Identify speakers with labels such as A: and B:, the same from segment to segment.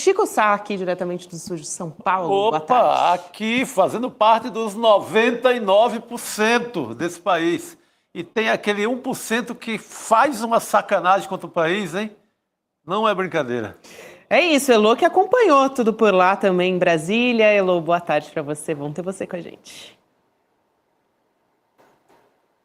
A: Chico Sá, aqui diretamente do sul de São Paulo. Boa tarde.
B: Opa, aqui fazendo parte dos 99% desse país. E tem aquele 1% que faz uma sacanagem contra o país, hein? Não é brincadeira.
A: É isso, Elô, que acompanhou tudo por lá também em Brasília. Elô, boa tarde para você. Bom ter você com a gente.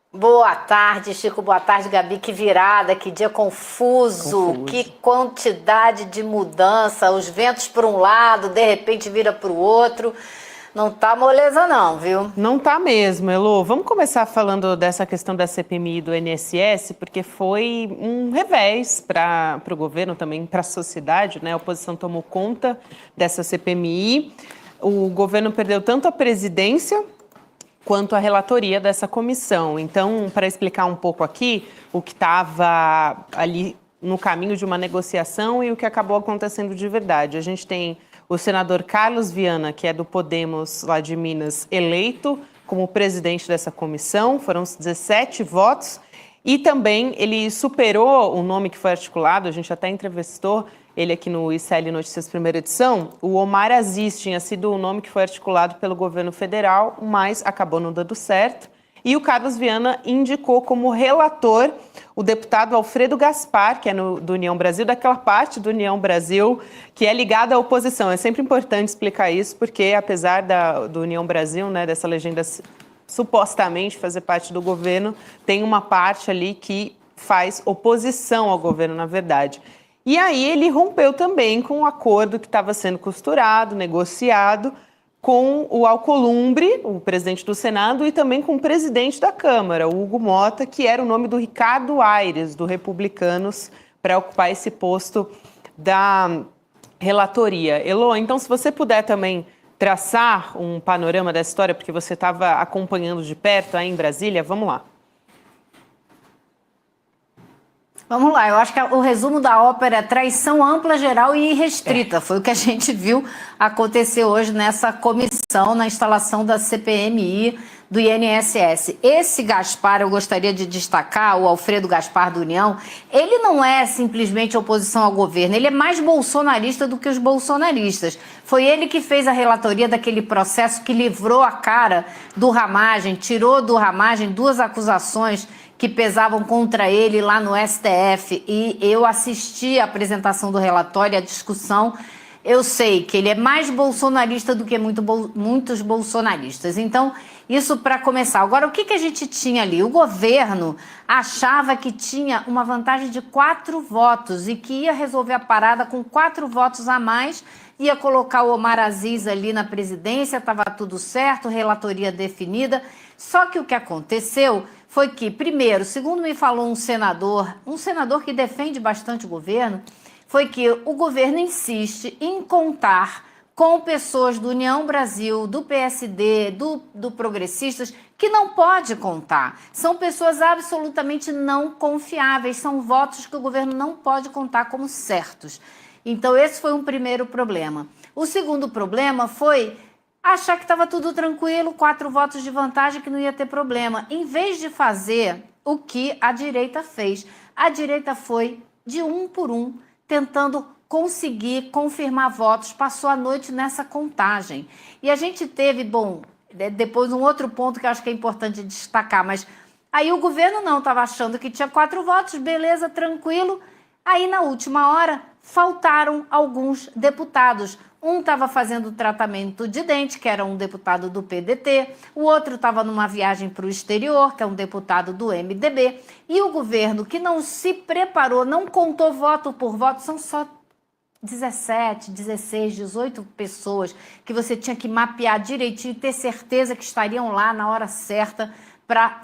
C: Boa tarde, Chico. Boa tarde, Gabi. Que virada, que dia confuso. Que quantidade de mudança. Os ventos por um lado, de repente vira para o outro. Não tá moleza não, viu?
A: Não tá mesmo, Elô. Vamos começar falando dessa questão da CPMI do INSS, porque foi um revés para o governo, também para a sociedade, né? A oposição tomou conta dessa CPMI. O governo perdeu tanto a presidência quanto a relatoria dessa comissão. Então, para explicar um pouco aqui o que estava ali no caminho de uma negociação e o que acabou acontecendo de verdade. A gente tem o senador Carlos Viana, que é do Podemos, lá de Minas, eleito como presidente dessa comissão. Foram 17 votos. E também ele superou o nome que foi articulado, a gente até entrevistou ele aqui no ICL Notícias primeira edição. O Omar Aziz tinha sido o nome que foi articulado pelo governo federal, mas acabou não dando certo. E o Carlos Viana indicou como relator o deputado Alfredo Gaspar, que é do União Brasil, daquela parte do União Brasil que é ligada à oposição. É sempre importante explicar isso, porque apesar do União Brasil, né, dessa legenda supostamente fazer parte do governo, tem uma parte ali que faz oposição ao governo, na verdade. E aí ele rompeu também com o acordo que estava sendo costurado, negociado, com o Alcolumbre, o presidente do Senado, e também com o presidente da Câmara, o Hugo Mota, que era o nome do Ricardo Aires, do Republicanos, para ocupar esse posto da relatoria. Elô, então, se você puder também traçar um panorama dessa história, porque você estava acompanhando de perto aí em Brasília, vamos lá.
C: Vamos lá, eu acho que o resumo da ópera é traição ampla, geral e irrestrita. Foi o que a gente viu acontecer hoje nessa comissão, na instalação da CPMI do INSS. Esse Gaspar, eu gostaria de destacar, o Alfredo Gaspar do União, ele não é simplesmente oposição ao governo, ele é mais bolsonarista do que os bolsonaristas. Foi ele que fez a relatoria daquele processo que livrou a cara do Ramagem, tirou do Ramagem 2 acusações que pesavam contra ele lá no STF, e eu assisti a apresentação do relatório, a discussão. Eu sei que ele é mais bolsonarista do que muitos bolsonaristas. Então, isso para começar. Agora, o que a gente tinha ali? O governo achava que tinha uma vantagem de 4 votos e que ia resolver a parada com 4 votos a mais, ia colocar o Omar Aziz ali na presidência, estava tudo certo, relatoria definida. Só que o que aconteceu foi que, primeiro, segundo me falou um senador que defende bastante o governo, foi que o governo insiste em contar com pessoas do União Brasil, do PSD, do Progressistas, que não pode contar. São pessoas absolutamente não confiáveis, são votos que o governo não pode contar como certos. Então, esse foi um primeiro problema. O segundo problema foi achar que estava tudo tranquilo, 4 votos de vantagem, que não ia ter problema. Em vez de fazer o que a direita fez, a direita foi de um por um, tentando conseguir confirmar votos, passou a noite nessa contagem. E a gente teve, depois um outro ponto que eu acho que é importante destacar, mas aí o governo não estava achando que tinha 4 votos, beleza, tranquilo. Aí na última hora faltaram alguns deputados. Um estava fazendo tratamento de dente, que era um deputado do PDT, o outro estava numa viagem para o exterior, que é um deputado do MDB, e o governo, que não se preparou, não contou voto por voto, são só 17, 16, 18 pessoas que você tinha que mapear direitinho e ter certeza que estariam lá na hora certa para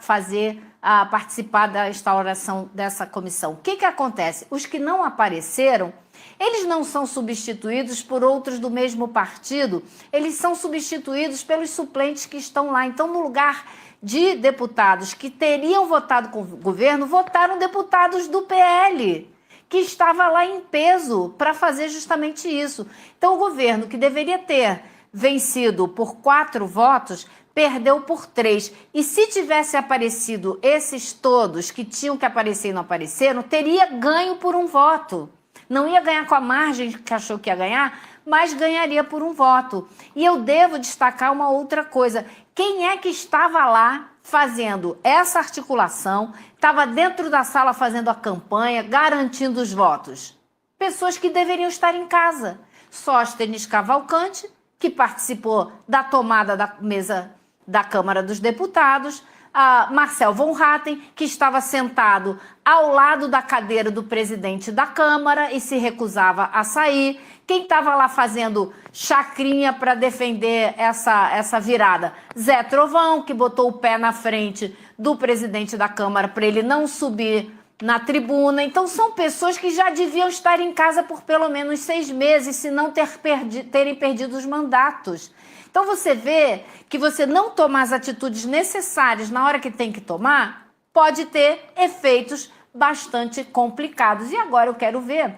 C: participar da instauração dessa comissão. O que acontece? Os que não apareceram, eles não são substituídos por outros do mesmo partido, eles são substituídos pelos suplentes que estão lá. Então, no lugar de deputados que teriam votado com o governo, votaram deputados do PL, que estava lá em peso para fazer justamente isso. Então, o governo, que deveria ter vencido por 4 votos, perdeu por 3. E se tivesse aparecido esses todos que tinham que aparecer e não apareceram, teria ganho por 1 voto. Não ia ganhar com a margem que achou que ia ganhar, mas ganharia por um voto. E eu devo destacar uma outra coisa. Quem é que estava lá fazendo essa articulação, estava dentro da sala fazendo a campanha, garantindo os votos? Pessoas que deveriam estar em casa. Sóstenes Cavalcante, que participou da tomada da mesa da Câmara dos Deputados, a Marcel Von Hatten, que estava sentado ao lado da cadeira do presidente da Câmara e se recusava a sair. Quem estava lá fazendo chacrinha para defender essa virada? Zé Trovão, que botou o pé na frente do presidente da Câmara para ele não subir na tribuna. Então são pessoas que já deviam estar em casa por pelo menos 6 meses, se não terem perdido os mandatos. Então você vê que você não tomar as atitudes necessárias na hora que tem que tomar, pode ter efeitos bastante complicados. E agora eu quero ver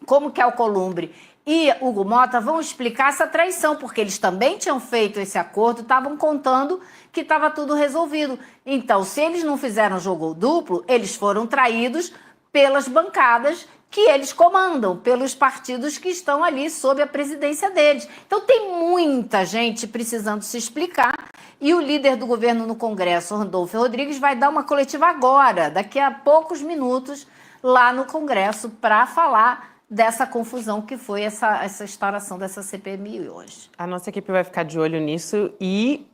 C: como que Alcolumbre e Hugo Mota vão explicar essa traição, porque eles também tinham feito esse acordo, estavam contando que estava tudo resolvido. Então, se eles não fizeram jogo duplo, eles foram traídos pelas bancadas que eles comandam, pelos partidos que estão ali sob a presidência deles. Então tem muita gente precisando se explicar e o líder do governo no Congresso, Randolfo Rodrigues, vai dar uma coletiva agora, daqui a poucos minutos, lá no Congresso, para falar dessa confusão que foi essa instauração dessa CPMI hoje.
A: A nossa equipe vai ficar de olho nisso e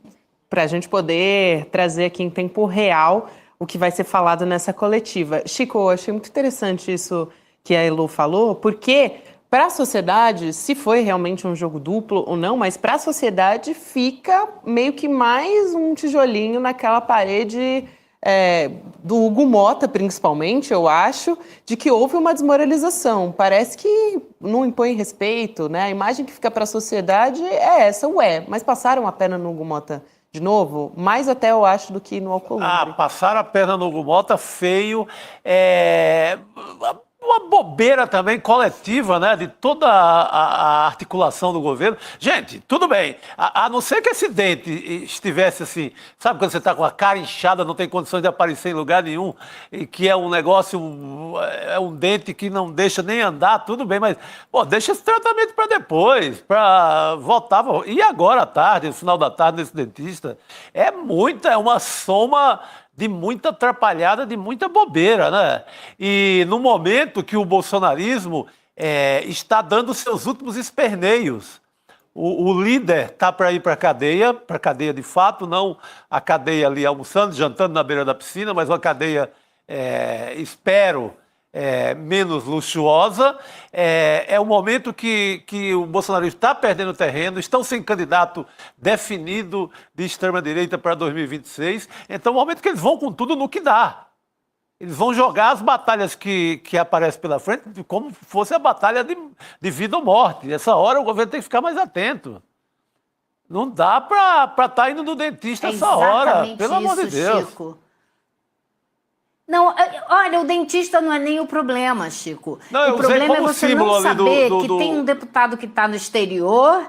A: para a gente poder trazer aqui em tempo real o que vai ser falado nessa coletiva. Chico, eu achei muito interessante isso que a Elo falou, porque para a sociedade, se foi realmente um jogo duplo ou não, mas para a sociedade fica meio que mais um tijolinho naquela parede do Hugo Mota, principalmente, eu acho, de que houve uma desmoralização. Parece que não impõe respeito, né? A imagem que fica para a sociedade é essa, mas passaram a perna no Hugo Mota de novo? Mais até, eu acho, do que no Alcolumbre.
B: Passaram a perna no Hugo Mota feio. Uma bobeira também coletiva, né, de toda a articulação do governo. Gente, tudo bem, a não ser que esse dente estivesse assim, sabe quando você está com a cara inchada, não tem condições de aparecer em lugar nenhum, e que é um negócio, é um dente que não deixa nem andar, tudo bem, mas, deixa esse tratamento para depois, para voltar. E agora à tarde, no final da tarde, nesse dentista, é uma soma de muita atrapalhada, de muita bobeira, né? E no momento que o bolsonarismo está dando seus últimos esperneios, o líder está para ir para a cadeia de fato, não a cadeia ali almoçando, jantando na beira da piscina, mas uma cadeia, espero, menos luxuosa. É o momento que o bolsonarismo está perdendo terreno, estão sem candidato definido de extrema-direita para 2026. Então é o momento que eles vão com tudo no que dá. Eles vão jogar as batalhas que aparecem pela frente como fosse a batalha de vida ou morte. Nessa hora o governo tem que ficar mais atento. Não dá para estar indo no dentista essa hora, pelo amor de Deus.
C: Chico. Não, olha, o dentista não é nem o problema, Chico.
B: Não,
C: o problema é você não saber que tem um deputado que está no exterior.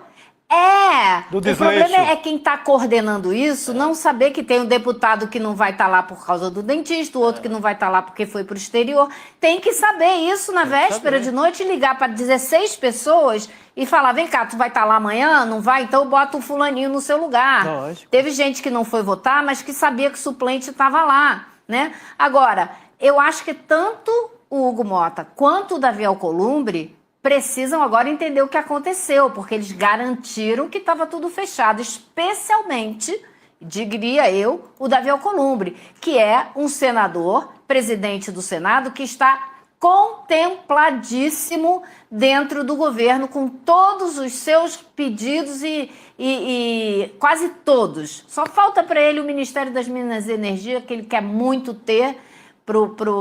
C: O problema é quem está coordenando isso, não saber que tem um deputado que não vai estar lá por causa do dentista, o outro que não vai estar lá porque foi para o exterior. Tem que saber isso na véspera de noite, ligar para 16 pessoas e falar, vem cá, tu vai estar lá amanhã? Não vai? Então bota o fulaninho no seu lugar.
A: Lógico.
C: Teve gente que não foi votar, mas que sabia que o suplente estava lá. Né? Agora, eu acho que tanto o Hugo Mota quanto o Davi Alcolumbre precisam agora entender o que aconteceu, porque eles garantiram que estava tudo fechado, especialmente, diria eu, o Davi Alcolumbre, que é um senador, presidente do Senado, que está contempladíssimo dentro do governo, com todos os seus pedidos e quase todos. Só falta para ele o Ministério das Minas e Energia, que ele quer muito ter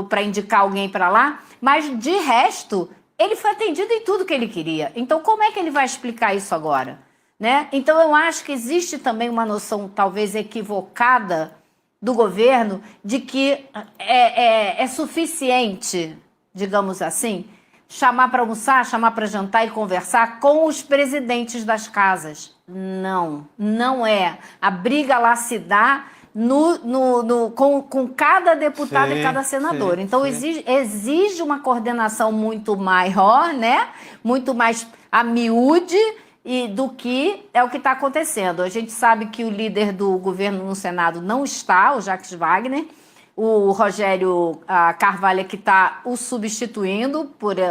C: para indicar alguém para lá, mas de resto, ele foi atendido em tudo que ele queria. Então, como é que ele vai explicar isso agora? Né? Então, eu acho que existe também uma noção talvez equivocada do governo de que é suficiente, digamos assim, chamar para almoçar, chamar para jantar e conversar com os presidentes das casas. Não é. A briga lá se dá com cada deputado e cada senador.
B: Sim,
C: então,
B: sim.
C: exige uma coordenação muito maior, né? Muito mais a miúde do que é o que está acontecendo. A gente sabe que o líder do governo no Senado não está, o Jacques Wagner. O Rogério Carvalho que está o substituindo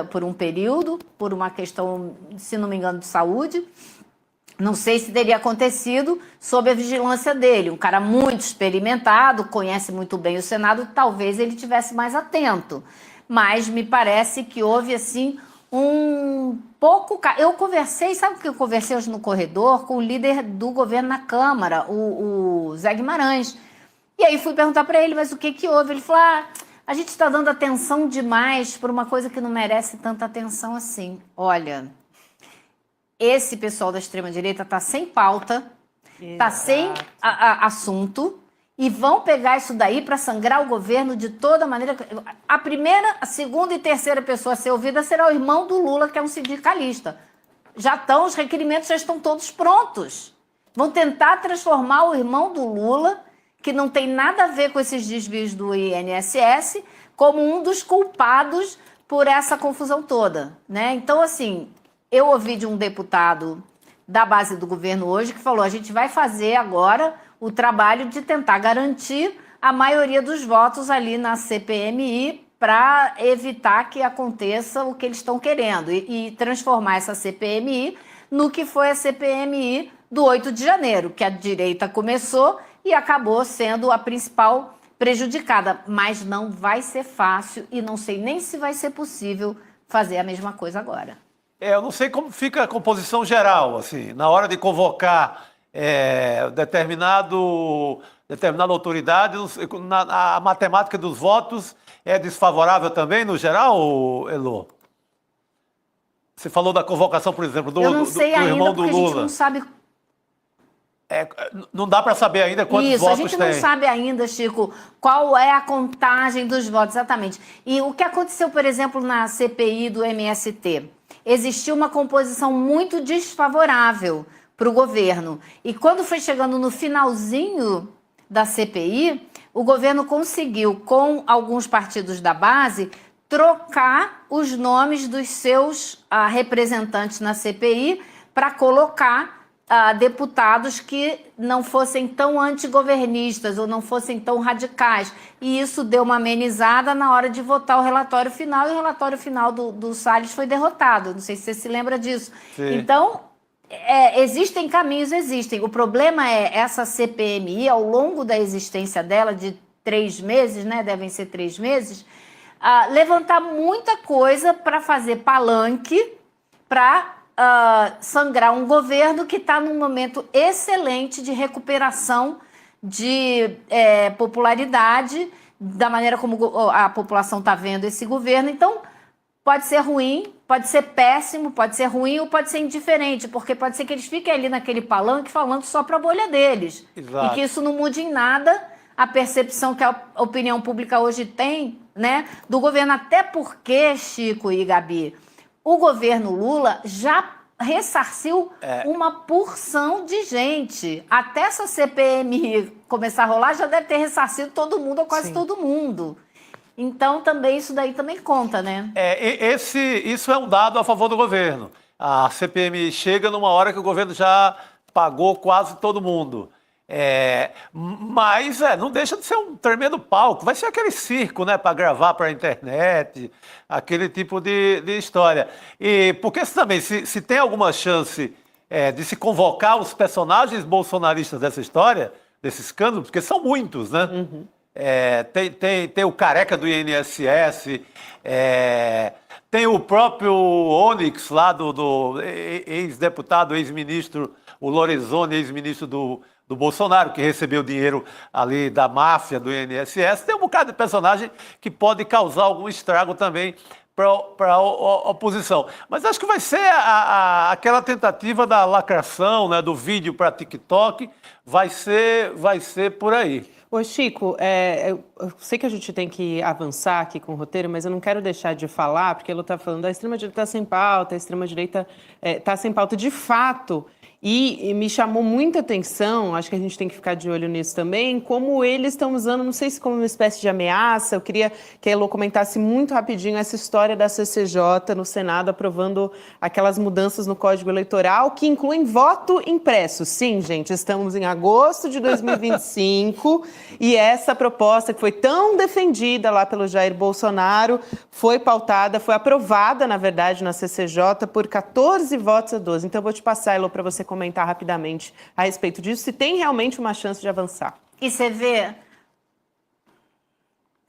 C: por um período, por uma questão, se não me engano, de saúde. Não sei se teria acontecido sob a vigilância dele. Um cara muito experimentado, conhece muito bem o Senado, talvez ele tivesse mais atento. Mas me parece que houve, assim, um pouco... Eu conversei, sabe o que eu conversei hoje no corredor? Com o líder do governo na Câmara, o Zé Guimarães. E aí fui perguntar para ele, mas o que houve? Ele falou, a gente está dando atenção demais por uma coisa que não merece tanta atenção assim. Olha... Esse pessoal da extrema-direita está sem pauta, está sem assunto, e vão pegar isso daí para sangrar o governo de toda maneira. A primeira, a segunda e terceira pessoa a ser ouvida será o irmão do Lula, que é um sindicalista. Os requerimentos já estão todos prontos. Vão tentar transformar o irmão do Lula, que não tem nada a ver com esses desvios do INSS, como um dos culpados por essa confusão toda, né? Então, assim... Eu ouvi de um deputado da base do governo hoje que falou, a gente vai fazer agora o trabalho de tentar garantir a maioria dos votos ali na CPMI para evitar que aconteça o que eles estão querendo e transformar essa CPMI no que foi a CPMI do 8 de janeiro, que a direita começou e acabou sendo a principal prejudicada. Mas não vai ser fácil e não sei nem se vai ser possível fazer a mesma coisa agora.
B: Eu não sei como fica a composição geral, assim, na hora de convocar determinada autoridade, a matemática dos votos é desfavorável também, no geral, Elô? Você falou da convocação, por exemplo, do irmão do Lula.
C: Eu não sei ainda, porque a gente não sabe...
B: não dá para saber ainda quantos votos tem.
C: Isso, a gente não sabe ainda, Chico, qual é a contagem dos votos, exatamente. E o que aconteceu, por exemplo, na CPI do MST? Existiu uma composição muito desfavorável para o governo. E quando foi chegando no finalzinho da CPI, o governo conseguiu, com alguns partidos da base, trocar os nomes dos seus representantes na CPI para colocar deputados que não fossem tão antigovernistas ou não fossem tão radicais. E isso deu uma amenizada na hora de votar o relatório final, e o relatório final do Salles foi derrotado. Não sei se você se lembra disso. Sim. Então, existem caminhos, existem. O problema é essa CPMI, ao longo da existência dela, de 3 meses, né, devem ser 3 meses, levantar muita coisa para fazer palanque, para sangrar um governo que está num momento excelente de recuperação de popularidade, da maneira como a população está vendo esse governo. Então, pode ser ruim, pode ser péssimo, pode ser ruim ou pode ser indiferente, porque pode ser que eles fiquem ali naquele palanque falando só para a bolha deles. Exato. E que isso não mude em nada a percepção que a opinião pública hoje tem, né, do governo. Até porque, Chico e Gabi, o governo Lula já ressarciu uma porção de gente. Até essa CPMI começar a rolar, já deve ter ressarcido todo mundo, ou quase todo mundo. Então, também isso daí também conta, né?
B: Isso é um dado a favor do governo. A CPMI chega numa hora que o governo já pagou quase todo mundo. Mas não deixa de ser um tremendo palco. Vai ser aquele circo, né, para gravar para a internet, aquele tipo de história. E porque também, se tem alguma chance de se convocar os personagens bolsonaristas dessa história, desse escândalo, porque são muitos, né? Uhum. Tem o careca do INSS, tem o próprio Onyx lá do ex-deputado, ex-ministro, o Lorenzoni, ex-ministro do Bolsonaro, que recebeu dinheiro ali da máfia do INSS. Tem um bocado de personagem que pode causar algum estrago também para a oposição. Mas acho que vai ser aquela tentativa da lacração, né, do vídeo para TikTok, vai ser por aí.
A: Ô Chico, eu sei que a gente tem que avançar aqui com o roteiro, mas eu não quero deixar de falar, porque ele está falando, a extrema-direita está sem pauta, a extrema-direita está sem pauta de fato. E me chamou muita atenção, acho que a gente tem que ficar de olho nisso também, como eles estão usando, não sei se como uma espécie de ameaça, eu queria que a Elô comentasse muito rapidinho essa história da CCJ no Senado aprovando aquelas mudanças no Código Eleitoral que incluem voto impresso. Sim, gente, estamos em agosto de 2025 e essa proposta que foi tão defendida lá pelo Jair Bolsonaro foi pautada, foi aprovada, na verdade, na CCJ por 14 votos a 12. Então eu vou te passar, Elô, para você comentar rapidamente a respeito disso, se tem realmente uma chance de avançar.
C: E você vê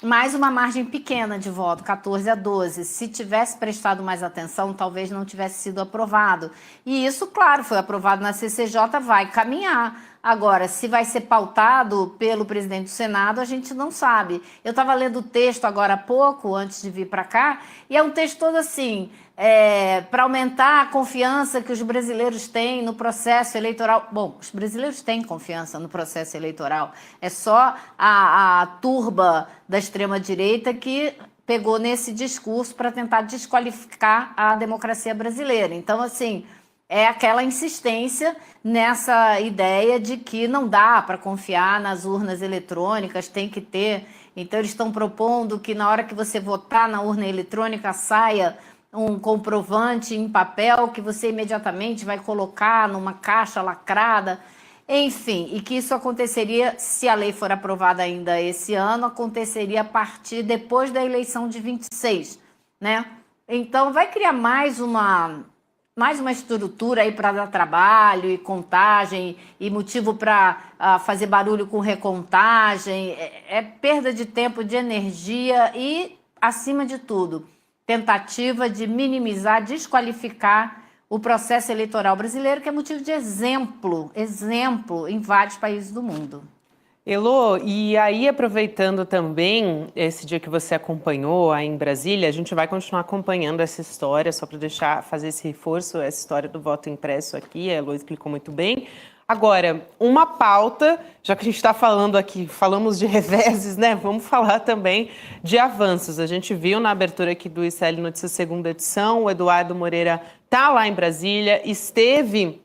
C: mais uma margem pequena de voto, 14 a 12. Se tivesse prestado mais atenção, talvez não tivesse sido aprovado. E isso, claro, foi aprovado na CCJ, vai caminhar. Agora, se vai ser pautado pelo presidente do Senado, a gente não sabe. Eu estava lendo o texto agora há pouco, antes de vir para cá, e é um texto todo assim, para aumentar a confiança que os brasileiros têm no processo eleitoral. Bom, os brasileiros têm confiança no processo eleitoral. É só a turba da extrema-direita que pegou nesse discurso para tentar desqualificar a democracia brasileira. Então, assim, é aquela insistência nessa ideia de que não dá para confiar nas urnas eletrônicas, tem que ter. Então, eles estão propondo que na hora que você votar na urna eletrônica saia um comprovante em papel que você imediatamente vai colocar numa caixa lacrada. Enfim, e que isso aconteceria, se a lei for aprovada ainda esse ano, aconteceria a partir depois da eleição de 26, né? Então, vai criar mais uma estrutura aí para dar trabalho e contagem e motivo para fazer barulho com recontagem. É perda de tempo, de energia e, acima de tudo, tentativa de minimizar, desqualificar o processo eleitoral brasileiro, que é motivo de exemplo em vários países do mundo.
A: Elô, e aí aproveitando também esse dia que você acompanhou aí em Brasília, a gente vai continuar acompanhando essa história, só para fazer esse reforço, essa história do voto impresso aqui, a Elô explicou muito bem. Agora, uma pauta, já que a gente está falando aqui, falamos de reveses, né? Vamos falar também de avanços. A gente viu na abertura aqui do ICL Notícias segunda edição, o Eduardo Moreira está lá em Brasília, esteve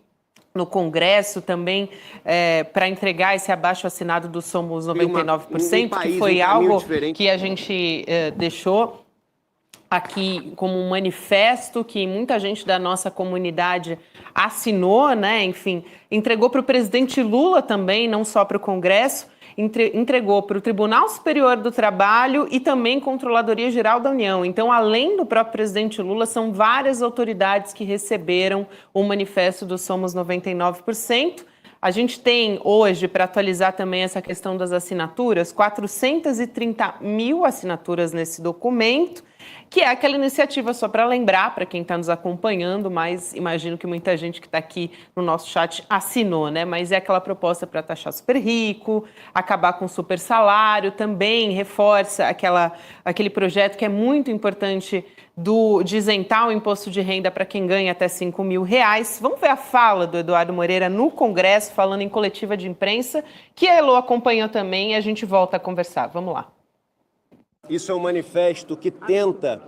A: no Congresso também para entregar esse abaixo-assinado do Somos 99%, que foi algo que a gente deixou aqui como um manifesto que muita gente da nossa comunidade assinou, né? Enfim, entregou para o presidente Lula também, não só para o Congresso, entregou para o Tribunal Superior do Trabalho e também Controladoria Geral da União. Então, além do próprio presidente Lula, são várias autoridades que receberam o manifesto do Somos 99%. A gente tem hoje, para atualizar também essa questão das assinaturas, 430 mil assinaturas nesse documento, que é aquela iniciativa, só para lembrar, para quem está nos acompanhando, mas imagino que muita gente que está aqui no nosso chat assinou, né? Mas é aquela proposta para taxar super rico, acabar com o super salário, também reforça aquele projeto que é muito importante de isentar o imposto de renda para quem ganha até R$5.000. Vamos ver a fala do Eduardo Moreira no Congresso, falando em coletiva de imprensa, que a Elô acompanhou também e a gente volta a conversar. Vamos lá.
D: Isso é um manifesto que tenta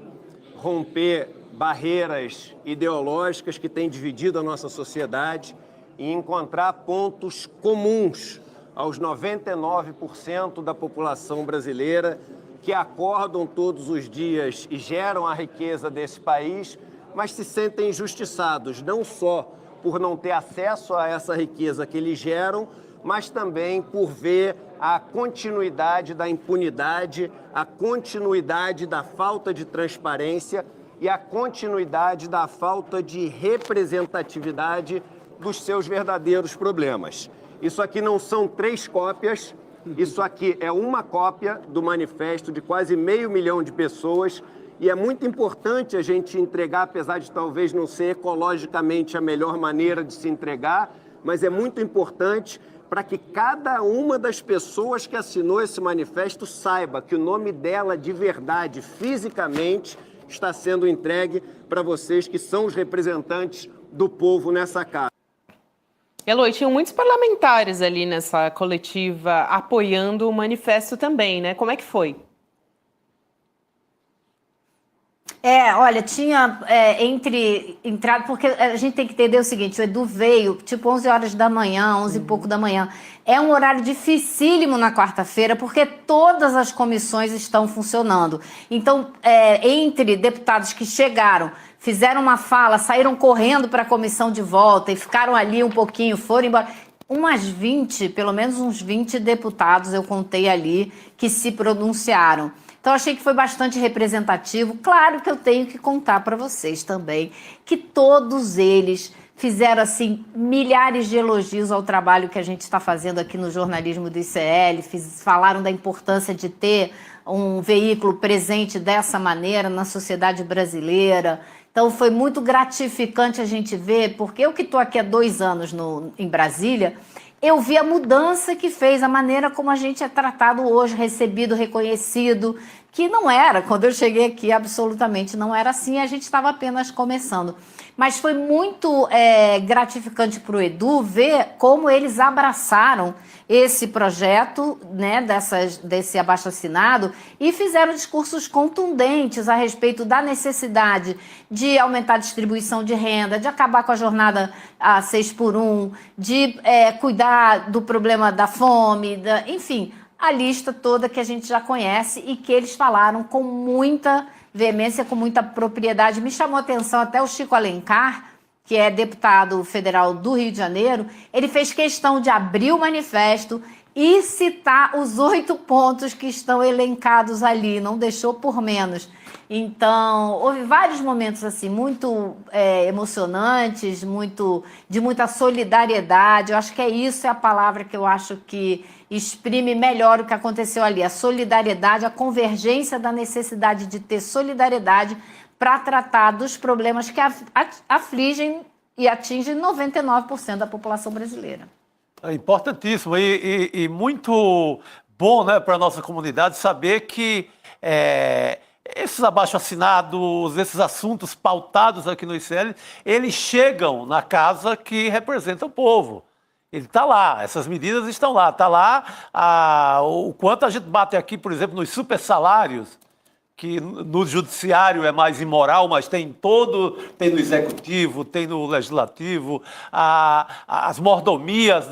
D: romper barreiras ideológicas que têm dividido a nossa sociedade e encontrar pontos comuns aos 99% da população brasileira que acordam todos os dias e geram a riqueza desse país, mas se sentem injustiçados, não só por não ter acesso a essa riqueza que eles geram, mas também por ver a continuidade da impunidade, a continuidade da falta de transparência e a continuidade da falta de representatividade dos seus verdadeiros problemas. Isso aqui não são 3 cópias, isso aqui é uma cópia do manifesto de quase 500 mil de pessoas e é muito importante a gente entregar, apesar de talvez não ser ecologicamente a melhor maneira de se entregar, mas é muito importante para que cada uma das pessoas que assinou esse manifesto saiba que o nome dela de verdade, fisicamente, está sendo entregue para vocês que são os representantes do povo nessa casa.
A: Elô, tinham muitos parlamentares ali nessa coletiva apoiando o manifesto também, né? Como é que foi?
C: Olha, tinha entrado, porque a gente tem que entender o seguinte, o Edu veio tipo 11 horas da manhã, 11 e pouco da manhã. É um horário dificílimo na quarta-feira, porque todas as comissões estão funcionando. Então, entre deputados que chegaram, fizeram uma fala, saíram correndo para a comissão de volta e ficaram ali um pouquinho, foram embora. Pelo menos uns 20 deputados eu contei ali que se pronunciaram. Então, achei que foi bastante representativo. Claro que eu tenho que contar para vocês também que todos eles fizeram, assim, milhares de elogios ao trabalho que a gente está fazendo aqui no jornalismo do ICL, falaram da importância de ter um veículo presente dessa maneira na sociedade brasileira. Então, foi muito gratificante a gente ver, porque eu que estou aqui há 2 anos em Brasília, eu vi a mudança que fez, a maneira como a gente é tratado hoje, recebido, reconhecido, que não era, quando eu cheguei aqui, absolutamente não era assim, a gente estava apenas começando. Mas foi muito gratificante para o Edu ver como eles abraçaram esse projeto, né, desse abaixo-assinado e fizeram discursos contundentes a respeito da necessidade de aumentar a distribuição de renda, de acabar com a jornada a 6x1, de cuidar do problema da fome, enfim, a lista toda que a gente já conhece e que eles falaram com muita veemência, com muita propriedade. Me chamou a atenção até o Chico Alencar, que é deputado federal do Rio de Janeiro, ele fez questão de abrir o manifesto e citar os 8 pontos que estão elencados ali, não deixou por menos. Então, houve vários momentos assim muito emocionantes, de muita solidariedade. Eu acho que isso é a palavra que eu acho que exprime melhor o que aconteceu ali. A solidariedade, a convergência da necessidade de ter solidariedade para tratar dos problemas que afligem e atingem 99% da população brasileira.
B: É importantíssimo e muito bom, né, para a nossa comunidade saber que esses abaixo-assinados, esses assuntos pautados aqui no ICL, eles chegam na casa que representa o povo. Ele está lá, essas medidas estão lá. Está lá o quanto a gente bate aqui, por exemplo, nos super salários, que no judiciário é mais imoral, mas tem no executivo, tem no legislativo, as mordomias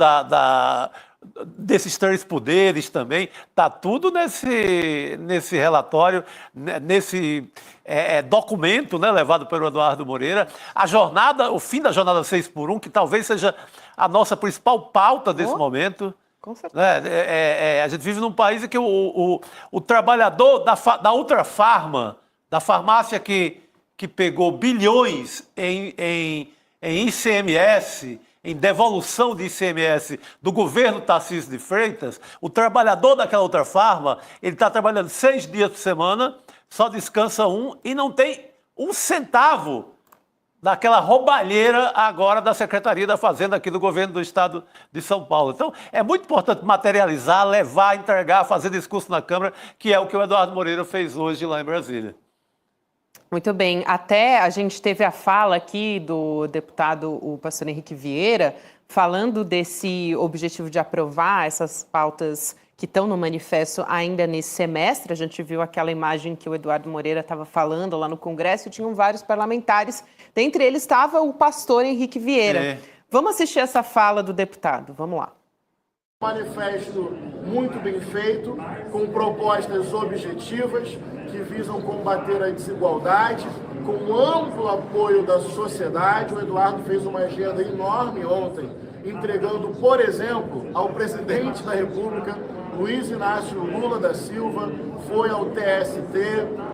B: desses 3 poderes também, está tudo nesse relatório, nesse documento, né, levado pelo Eduardo Moreira. O fim da jornada 6x1, que talvez seja a nossa principal pauta desse momento.
A: Com certeza.
B: A gente vive num país em que o trabalhador da Ultrafarma, da farmácia que pegou bilhões em ICMS, em devolução de ICMS do governo Tarcísio de Freitas, o trabalhador daquela Ultrafarma, ele está trabalhando 6 dias por semana, só descansa 1 e não tem 1 centavo daquela roubalheira agora da Secretaria da Fazenda aqui do governo do estado de São Paulo. Então, é muito importante materializar, levar, entregar, fazer discurso na Câmara, que é o que o Eduardo Moreira fez hoje lá em Brasília.
A: Muito bem. Até a gente teve a fala aqui do deputado, o pastor Henrique Vieira, falando desse objetivo de aprovar essas pautas que estão no manifesto ainda nesse semestre. A gente viu aquela imagem que o Eduardo Moreira estava falando lá no Congresso e tinham vários parlamentares. Dentre eles estava o pastor Henrique Vieira. Vamos assistir essa fala do deputado. Vamos lá.
E: Manifesto muito bem feito, com propostas objetivas que visam combater a desigualdade, com amplo apoio da sociedade. O Eduardo fez uma agenda enorme ontem, entregando, por exemplo, ao presidente da República, Luiz Inácio Lula da Silva, foi ao TST.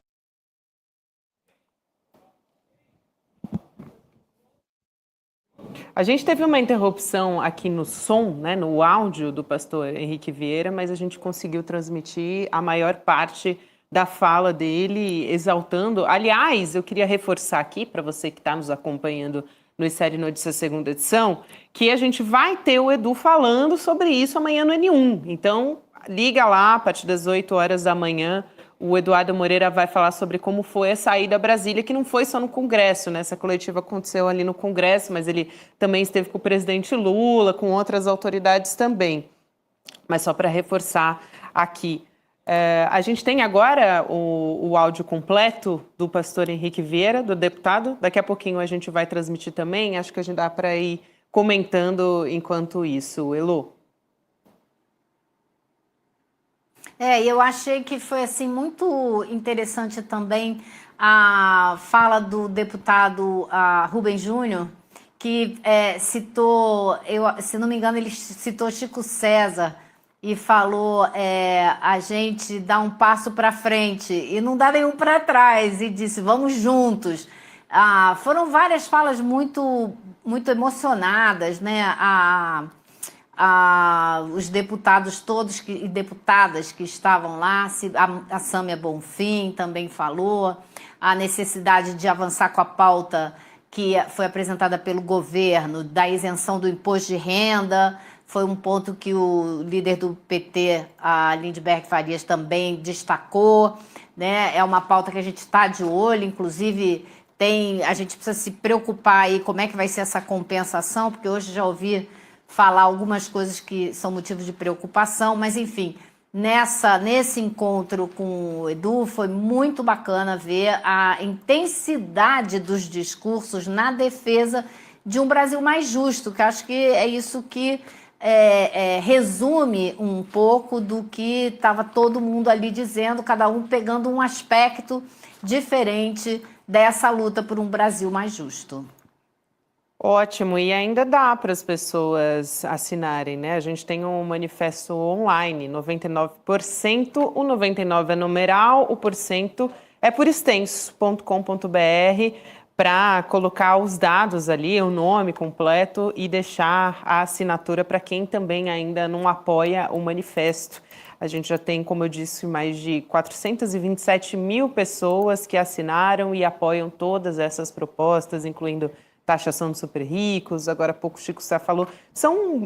A: A gente teve uma interrupção aqui no som, né, no áudio do pastor Henrique Vieira, mas a gente conseguiu transmitir a maior parte da fala dele, exaltando. Aliás, eu queria reforçar aqui, para você que está nos acompanhando no ICL Notícias segunda edição, que a gente vai ter o Edu falando sobre isso amanhã no N1. Então, liga lá, a partir das 8 horas da manhã, o Eduardo Moreira vai falar sobre como foi a saída a Brasília, que não foi só no Congresso, né? Essa coletiva aconteceu ali no Congresso, mas ele também esteve com o presidente Lula, com outras autoridades também. Mas só para reforçar aqui, A gente tem agora o áudio completo do pastor Henrique Vieira, do deputado. Daqui a pouquinho a gente vai transmitir também. Acho que a gente dá para ir comentando enquanto isso. Elô?
C: Eu achei que foi assim muito interessante também a fala do deputado Rubem Júnior, que citou, se não me engano, ele citou Chico César e falou a gente dá um passo para frente e não dá nenhum para trás, e disse vamos juntos. Foram várias falas muito, muito emocionadas, né? Os deputados todos e deputadas que estavam lá, a Sâmia Bonfim também falou, a necessidade de avançar com a pauta que foi apresentada pelo governo, da isenção do imposto de renda, foi um ponto que o líder do PT, a Lindbergh Farias, também destacou, né? É uma pauta que a gente está de olho, inclusive a gente precisa se preocupar aí como é que vai ser essa compensação, porque hoje já ouvi falar algumas coisas que são motivos de preocupação, mas enfim, nesse encontro com o Edu foi muito bacana ver a intensidade dos discursos na defesa de um Brasil mais justo, que acho que é isso que resume um pouco do que estava todo mundo ali dizendo, cada um pegando um aspecto diferente dessa luta por um Brasil mais justo.
A: Ótimo, e ainda dá para as pessoas assinarem, né? A gente tem um manifesto online, 99%, o 99 é numeral, o porcento é por extenso.com.br, para colocar os dados ali, o nome completo e deixar a assinatura para quem também ainda não apoia o manifesto. A gente já tem, como eu disse, mais de 427 mil pessoas que assinaram e apoiam todas essas propostas, incluindo taxação dos super ricos. Agora há pouco o Chico Sá falou. São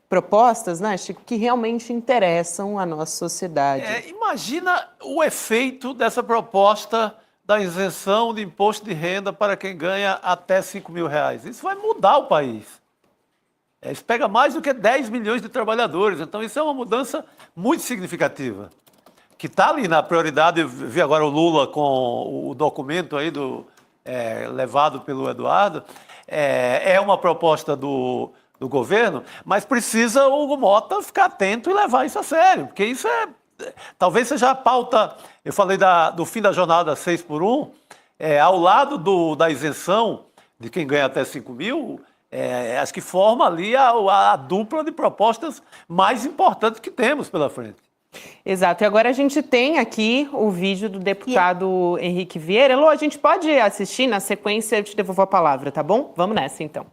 A: propostas, né, Chico, que realmente interessam a nossa sociedade.
B: Imagina o efeito dessa proposta da isenção de imposto de renda para quem ganha até R$5 mil. Isso vai mudar o país. Isso pega mais do que 10 milhões de trabalhadores. Então, isso é uma mudança muito significativa. Que está ali na prioridade. Eu vi agora o Lula com o documento aí levado pelo Eduardo. É uma proposta do governo, mas precisa o Hugo Mota ficar atento e levar isso a sério, porque isso talvez seja a pauta. Eu falei do fim da jornada 6 por 1, ao lado da isenção de quem ganha até 5 mil, acho que forma ali a dupla de propostas mais importantes que temos pela frente.
A: Exato, e agora a gente tem aqui o vídeo do deputado Henrique Vieira. Elô, a gente pode assistir, na sequência eu te devolvo a palavra, tá bom? Vamos nessa então.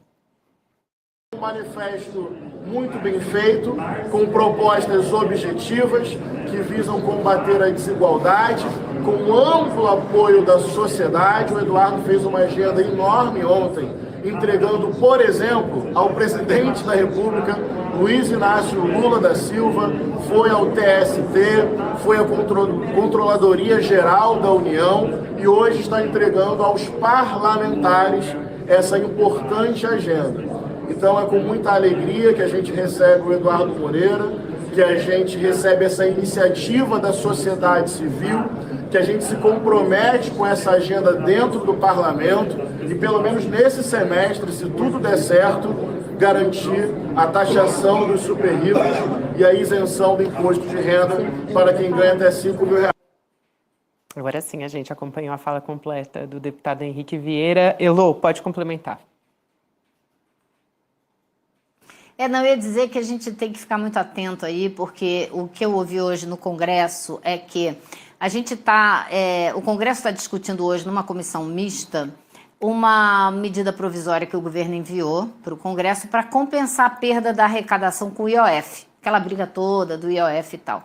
E: Um manifesto muito bem feito, com propostas objetivas que visam combater a desigualdade, com amplo apoio da sociedade. O Eduardo fez uma agenda enorme ontem, entregando, por exemplo, ao presidente da República, Luiz Inácio Lula da Silva, foi ao TST, foi à Controladoria Geral da União e hoje está entregando aos parlamentares essa importante agenda. Então é com muita alegria que a gente recebe o Eduardo Moreira, que a gente recebe essa iniciativa da sociedade civil, que a gente se compromete com essa agenda dentro do parlamento e pelo menos nesse semestre, se tudo der certo, garantir a taxação dos super ricos e a isenção do imposto de renda para quem ganha até R$5 mil.
A: Agora sim, a gente acompanhou a fala completa do deputado Henrique Vieira. Elô, pode complementar.
C: Não, eu ia dizer que a gente tem que ficar muito atento aí, porque o que eu ouvi hoje no Congresso é que a gente o Congresso está discutindo hoje numa comissão mista uma medida provisória que o governo enviou para o Congresso para compensar a perda da arrecadação com o IOF, aquela briga toda do IOF e tal.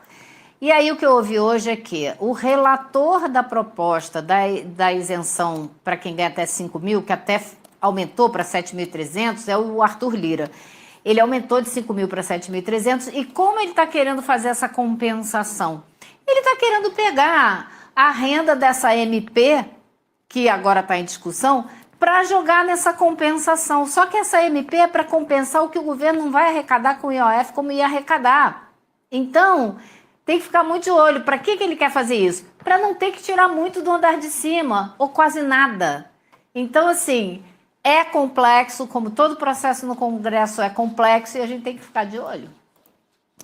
C: E aí o que eu ouvi hoje é que o relator da proposta da isenção para quem ganha até 5 mil, que até aumentou para 7.300, é o Arthur Lira. Ele aumentou de 5 mil para 7.300 e como ele está querendo fazer essa compensação? Ele está querendo pegar a renda dessa MP, que agora está em discussão, para jogar nessa compensação. Só que essa MP é para compensar o que o governo não vai arrecadar com o IOF como ia arrecadar. Então, tem que ficar muito de olho. Para que ele quer fazer isso? Para não ter que tirar muito do andar de cima, ou quase nada. Então, assim, é complexo, como todo processo no Congresso é complexo, e a gente tem que ficar de olho.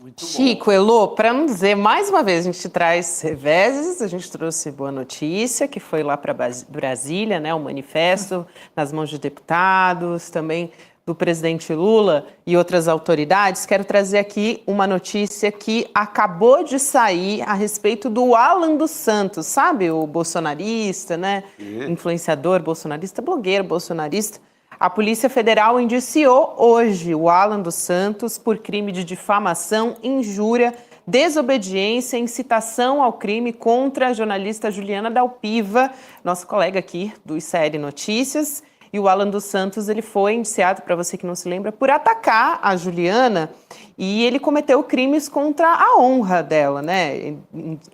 B: Muito
A: Chico, Elô, para não dizer, mais uma vez, a gente traz reveses, a gente trouxe boa notícia, que foi lá para Brasília, né, o manifesto nas mãos de deputados, também do presidente Lula e outras autoridades. Quero trazer aqui uma notícia que acabou de sair a respeito do Alan dos Santos, sabe? O bolsonarista, né? Influenciador bolsonarista, blogueiro bolsonarista. A Polícia Federal indiciou hoje o Alan dos Santos por crime de difamação, injúria, desobediência e incitação ao crime contra a jornalista Juliana Dalpiva, nossa colega aqui do ICL Notícias. E o Alan dos Santos, ele foi indiciado, para você que não se lembra, por atacar a Juliana, e ele cometeu crimes contra a honra dela, né?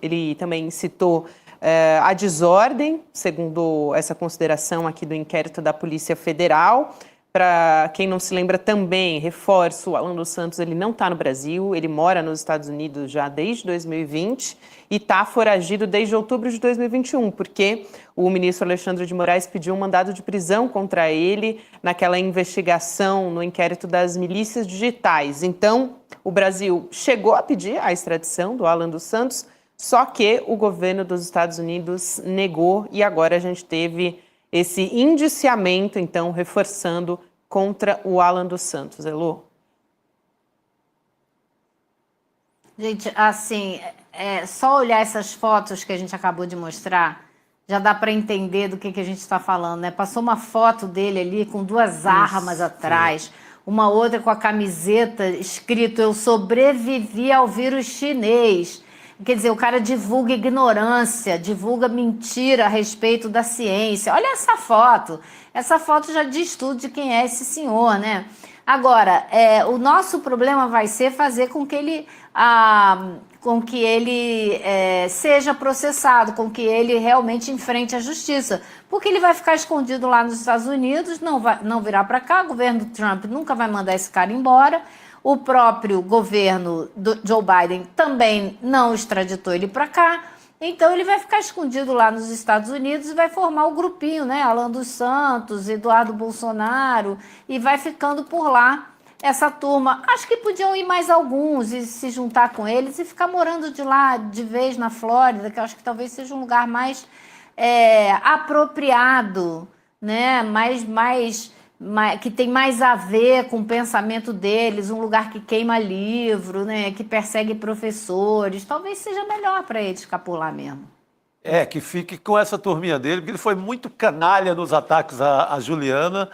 A: Ele também incitou a desordem, segundo essa consideração aqui do inquérito da Polícia Federal. Para quem não se lembra também, reforço, o Alan dos Santos ele não está no Brasil, ele mora nos Estados Unidos já desde 2020 e está foragido desde outubro de 2021, porque o ministro Alexandre de Moraes pediu um mandado de prisão contra ele naquela investigação no inquérito das milícias digitais. Então, o Brasil chegou a pedir a extradição do Alan dos Santos, só que o governo dos Estados Unidos negou e agora a gente teve esse indiciamento, então, reforçando contra o Alan dos Santos. Elô?
C: Gente, assim, só olhar essas fotos que a gente acabou de mostrar, já dá para entender do que a gente está falando, né? Passou uma foto dele ali com duas armas atrás, uma outra com a camiseta escrito "Eu sobrevivi ao vírus chinês". Quer dizer, o cara divulga ignorância, divulga mentira a respeito da ciência. Olha essa foto. Essa foto já diz tudo de quem é esse senhor, né? Agora, o nosso problema vai ser fazer com que ele, seja processado, com que ele realmente enfrente a justiça. Porque ele vai ficar escondido lá nos Estados Unidos, não virá para cá, o governo Trump nunca vai mandar esse cara embora. O próprio governo do Joe Biden também não extraditou ele para cá. Então ele vai ficar escondido lá nos Estados Unidos e vai formar o grupinho, né? Alan dos Santos, Eduardo Bolsonaro, e vai ficando por lá essa turma. Acho que podiam ir mais alguns e se juntar com eles e ficar morando de lá de vez na Flórida, que eu acho que talvez seja um lugar mais apropriado, né? Que tem mais a ver com o pensamento deles, um lugar que queima livro, né, que persegue professores. Talvez seja melhor para eles ficar por lá mesmo.
B: Que fique com essa turminha dele, porque ele foi muito canalha nos ataques à Juliana.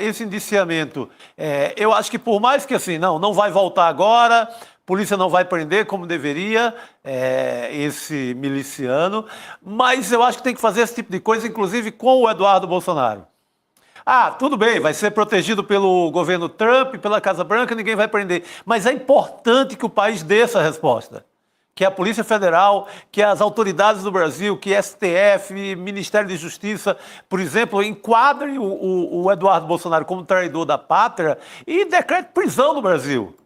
B: Esse indiciamento, eu acho que por mais que assim, não vai voltar agora, a polícia não vai prender como deveria esse miliciano, mas eu acho que tem que fazer esse tipo de coisa, inclusive com o Eduardo Bolsonaro. Tudo bem, vai ser protegido pelo governo Trump, pela Casa Branca, ninguém vai prender. Mas é importante que o país dê essa resposta. Que a Polícia Federal, que as autoridades do Brasil, que STF, Ministério de Justiça, por exemplo, enquadrem o Eduardo Bolsonaro como traidor da pátria e decrete prisão no Brasil.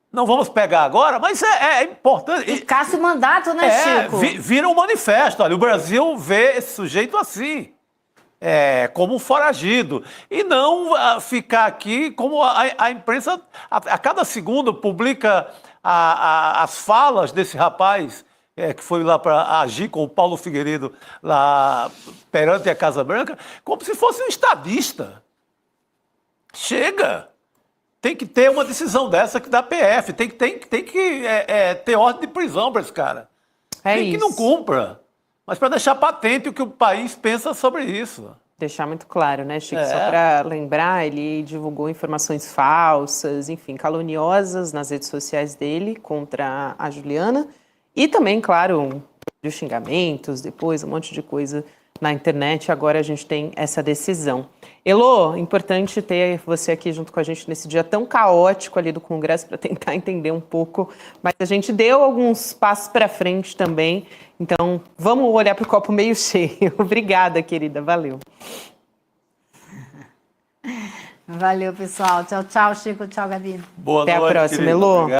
B: Não vamos pegar agora, mas é importante.
C: E caça o mandato, né, Chico?
B: Vira um manifesto. Olha, o Brasil vê esse sujeito assim. Como um foragido, e não ficar aqui como a imprensa a cada segundo publica as falas desse rapaz que foi lá para agir com o Paulo Figueiredo lá perante a Casa Branca, como se fosse um estadista. Chega! Tem que ter uma decisão dessa que da PF, tem que ter ordem de prisão para esse cara. Tem que não cumpra. Mas para deixar patente o que o país pensa sobre isso.
A: Deixar muito claro, né, Chico? Só para lembrar, ele divulgou informações falsas, enfim, caluniosas nas redes sociais dele contra a Juliana. E também, claro, de xingamentos, depois um monte de coisa na internet. Agora a gente tem essa decisão. Elô, importante ter você aqui junto com a gente nesse dia tão caótico ali do Congresso para tentar entender um pouco. Mas a gente deu alguns passos para frente também. Então, vamos olhar para o copo meio cheio. Obrigada, querida. Valeu.
C: Valeu, pessoal. Tchau, tchau, Chico. Tchau, Gabi.
B: Boa
A: noite. Até a próxima,
B: querido.
A: Elô.
B: Obrigado.